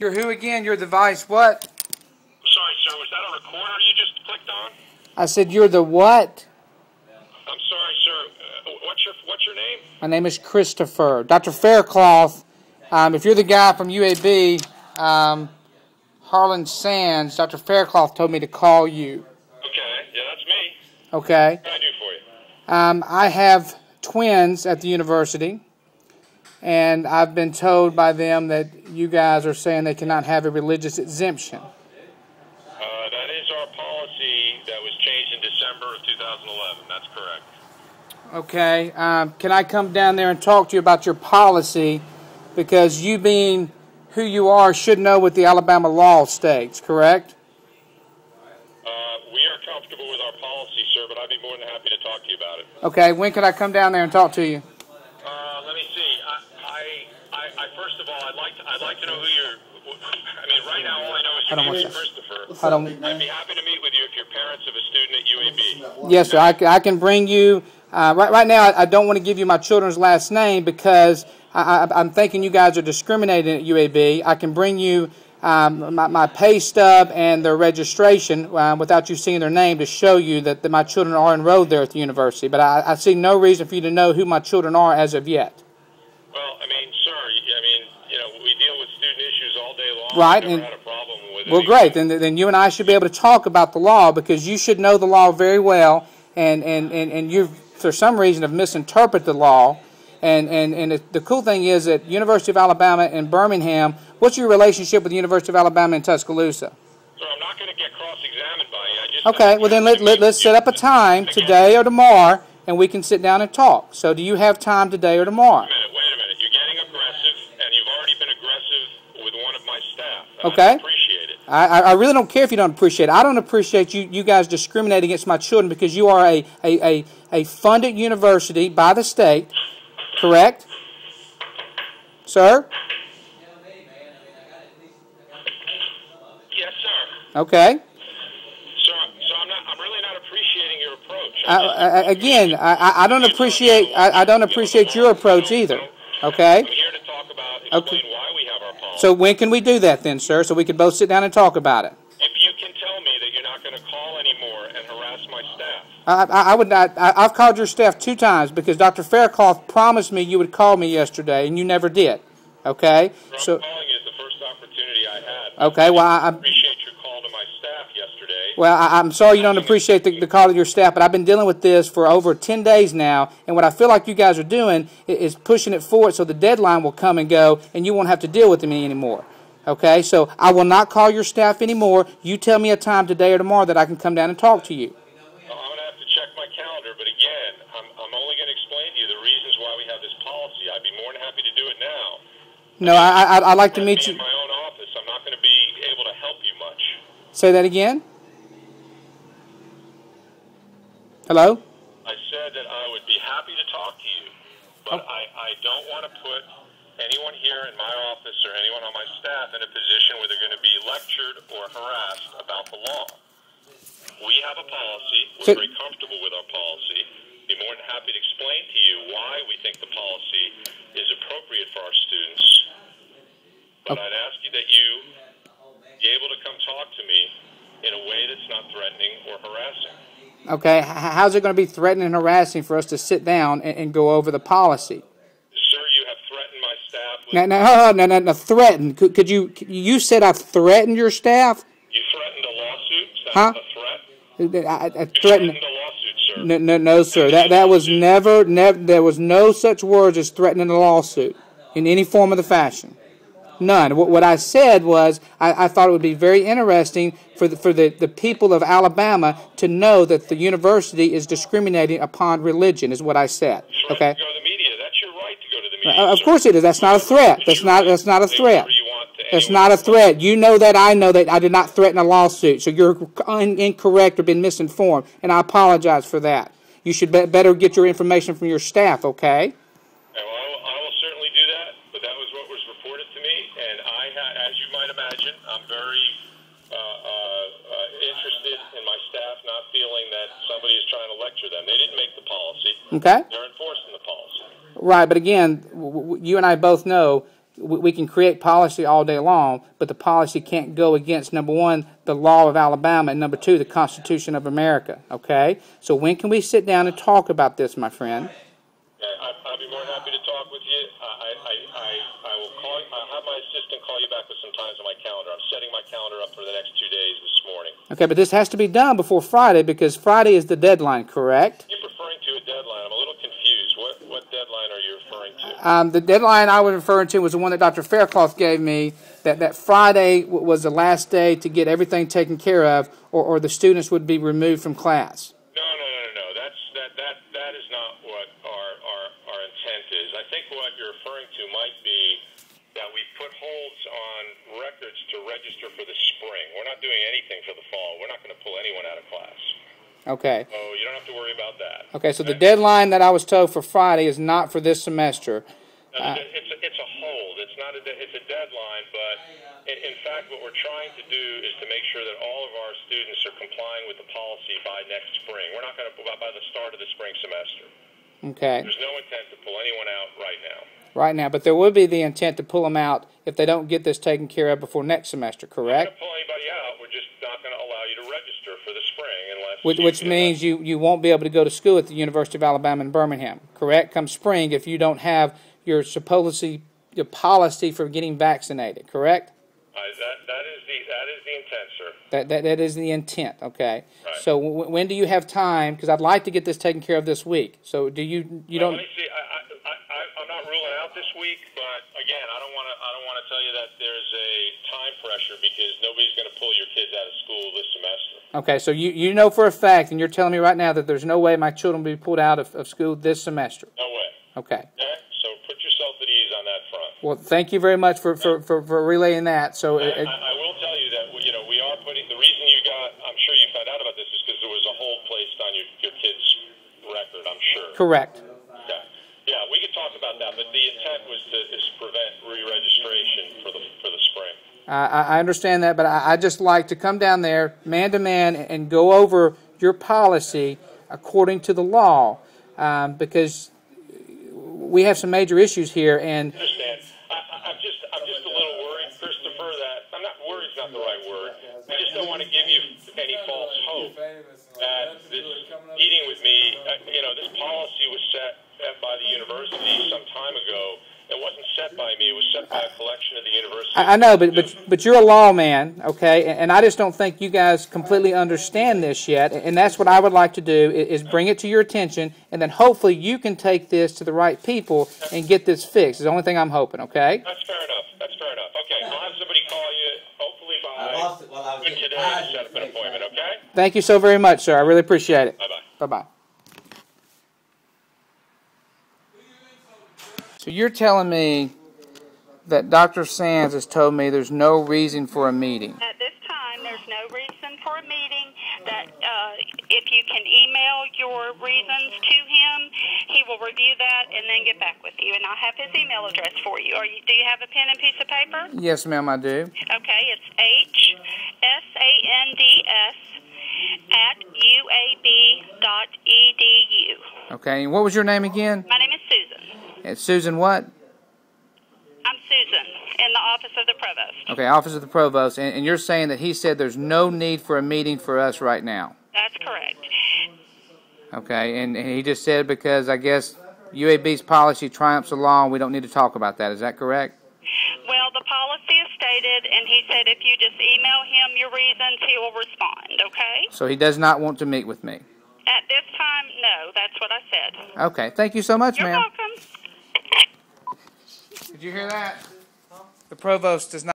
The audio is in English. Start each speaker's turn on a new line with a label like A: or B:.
A: You're who again? You're the vice what?
B: Sorry, sir. Was that a recorder you just clicked on?
A: I said you're the what?
B: I'm sorry, sir. What's your name?
A: My name is Christopher. Dr. Faircloth, if you're the guy from UAB, Harlan Sands, Dr. Faircloth told me to call you.
B: Okay. Yeah, that's me.
A: Okay.
B: What can I do for you?
A: I have twins at the university, and I've been told by them that you guys are saying they cannot have a religious exemption.
B: That is our policy that was changed in December of 2011. That's correct.
A: Okay. Can I come down there and talk to you about your policy? Because you being who you are should know what the Alabama law states, correct?
B: We are comfortable with our policy, sir, but I'd be more than happy to talk to you about it.
A: Okay. When can I come down there and talk to you?
B: Let me see. First of all, I'd like to know who you're. I mean, right now, all I know is your name is Christopher. I'd be happy to meet with you if you're parents of a student at UAB.
A: Yes, sir. I can bring you. Right now, I don't want to give you my children's last name because I'm thinking you guys are discriminating at UAB. I can bring you my pay stub and their registration without you seeing their name to show you that my children are enrolled there at the university. But I see no reason for you to know who my children are as of yet.
B: Well, I mean, sir, we deal with student issues all day long.
A: Right.
B: I've never had a problem with it.
A: Well, great. Then you and I should be able to talk about the law because you should know the law very well, and you, for some reason, have misinterpreted the law. And the cool thing is that University of Alabama in Birmingham, what's your relationship with the University of Alabama in Tuscaloosa?
B: Sir, I'm not going to get cross-examined by you.
A: Okay, well then let's set up a time today or tomorrow, and we can sit down and talk. So do you have time today or tomorrow?
B: Wait a minute. You're getting aggressive, and you've already been aggressive with one of my staff.
A: Okay.
B: I appreciate it.
A: I really don't care if you don't appreciate it. I don't appreciate you guys discriminating against my children because you are a funded university by the state, correct? Sir?
B: Yes, sir.
A: Okay.
B: So I'm really not appreciating your approach.
A: Again, I don't appreciate your approach either. Okay.
B: I'm here to talk about explain why we have our policy.
A: So when can we do that then, sir? So we can both sit down and talk about it.
B: If you can tell me that you're not going to call anymore and harass my staff.
A: I would not. I've called your staff 2 times because Dr. Faircloth promised me you would call me yesterday, and you never did. Okay. So
B: I'm calling you at the first opportunity I had.
A: Okay. Well, I
B: appreciate your call to my staff yesterday.
A: Well, I'm sorry you don't appreciate the call of your staff, but I've been dealing with this for over 10 days now, and what I feel like you guys are doing is pushing it forward so the deadline will come and go, and you won't have to deal with me anymore. Okay? So I will not call your staff anymore. You tell me a time today or tomorrow that I can come down and talk to you.
B: Well, I'm going to have to check my calendar, but again, I'm only going to explain to you the reasons why we have this policy. I'd be more than happy to do it now.
A: No, I'd like to meet you.
B: In my own office, I'm not going to be able to help you much.
A: Say that again? Hello?
B: I said that I would be happy to talk to you, but I don't want to put anyone here in my office or anyone on my staff in a position where they're going to be lectured or harassed about the law. We have a policy. We're very comfortable with our policy. Be more than happy to explain to you why we think the policy is appropriate for our students. But I'd ask you that you be able to come talk to me in a way that's not threatening or harassing.
A: Okay, how's it going to be threatening and harassing for us to sit down and go over the policy?
B: Sir, you have threatened my staff.
A: No, threaten. Could you said I've threatened your staff?
B: You threatened a lawsuit? Is that a threat?
A: I
B: You
A: threatened
B: a lawsuit, sir.
A: No, sir. That was never. There was no such words as threatening a lawsuit in any form of the fashion. None. What I said was I thought it would be very interesting for the people of Alabama to know that the university is discriminating upon religion, is what I said. Okay.
B: To go to the media. That's your right to go to the media.
A: Of course it is. That's not a threat. That's not a threat. That's not a threat. You know that. I know that. I did not threaten a lawsuit. So you're incorrect or been misinformed, and I apologize for that. You should better get your information from your staff, okay?
B: I will certainly do that, but that was what was reported to me, and as you might imagine, I'm very interested in my staff not feeling that somebody is trying to lecture them. They didn't make the policy.
A: Okay.
B: They're enforcing the policy.
A: Right, but again, you and I both know we can create policy all day long, but the policy can't go against, number one, the law of Alabama, and number two, the Constitution of America, okay? So when can we sit down and talk about this, my friend?
B: I'll be more than happy to talk with you. I will call. I'll have my assistant call you back with some times on my calendar. I'm setting my calendar up for the next 2 days this morning.
A: Okay, but this has to be done before Friday because Friday is the deadline, correct?
B: You're referring to a deadline. I'm a little confused. What deadline are you referring to?
A: The deadline I was referring to was the one that Dr. Faircloth gave me, that Friday was the last day to get everything taken care of, or the students would be removed from class.
B: No. That is not what our intent is. I think what you're referring to might be that we put holds on records to register for the spring. We're not doing anything for the fall. We're not going to pull anyone out of class.
A: Okay.
B: So you don't have to worry about that.
A: Okay, so the deadline that I was told for Friday is not for this semester.
B: It's a hold. It's not it's a deadline, but in fact, what we're trying to do is to make sure that all of our students are complying with the policy by next spring. We're not going to by the start of the spring semester.
A: Okay.
B: There's no intent to pull anyone out right now.
A: Right now, but there would be the intent to pull them out if they don't get this taken care of before next semester, correct?
B: We're not going to pull anybody out. We're just not going to allow you to register for the spring unless...
A: Which means you won't be able to go to school at the University of Alabama in Birmingham, correct? Come spring, if you don't have your policy for getting vaccinated, correct?
B: That is the intent, sir.
A: That is the intent, okay.
B: Right.
A: So when do you have time? Because I'd like to get this taken care of this week. So do you don't...
B: Let me see. I'm not ruling out this week, but again, I don't want to tell you that there's a time pressure because nobody's going to pull your kids out of school this semester.
A: Okay, so you know for a fact, and you're telling me right now that there's no way my children will be pulled out of school this semester.
B: No way.
A: Okay.
B: So put yourself at ease on that front.
A: Well, thank you very much for relaying that. So
B: I will tell you that we are putting the reason you got. I'm sure you found out about this is because there was a hold placed on your kid's record. I'm sure.
A: Correct.
B: Okay. Yeah, we could talk about that, but the intent was to prevent re-registration for the spring.
A: I understand that, but I just like to come down there, man to man, and go over your policy according to the law, because we have some major issues here. And
B: I understand. I'm just a little worried, Christopher. That I'm not worried. Is not the right word. I just don't want to give you any false hope that this meeting with me. This policy was set by the university some time ago. It wasn't set by me. It was set by a collection of the university.
A: I know, but you're a lawman, okay? And I just don't think you guys completely understand this yet. And that's what I would like to do is bring it to your attention, and then hopefully you can take this to the right people and get this fixed. It's the only thing I'm hoping, okay?
B: That's fair enough. Okay, I'll have somebody call you hopefully by today to set up an appointment, okay?
A: Thank you so very much, sir. I really appreciate it.
B: Bye-bye.
A: Bye-bye. So you're telling me that Dr. Sands has told me there's no reason for a meeting.
C: At this time, there's no reason for a meeting. That if you can email your reasons to him, he will review that and then get back with you. And I'll have his email address for you. Do you have a pen and piece of paper?
A: Yes, ma'am, I do.
C: Okay, it's hsands@uab.edu.
A: Okay, and what was your name again?
C: My name is Susan.
A: It's Susan what?
C: I'm Susan, in the office of the Provost.
A: Okay, Office of the Provost. And you're saying that he said there's no need for a meeting for us right now.
C: That's correct.
A: Okay, and he just said because I guess UAB's policy triumphs the law and we don't need to talk about that. Is that correct?
C: Well, the policy is stated, and he said if you just email him your reasons, he will respond, okay?
A: So he does not want to meet with me.
C: At this time, no. That's what I said.
A: Okay, thank you so much,
C: You're
A: ma'am.
C: welcome.
A: Did you hear that? The Provost does not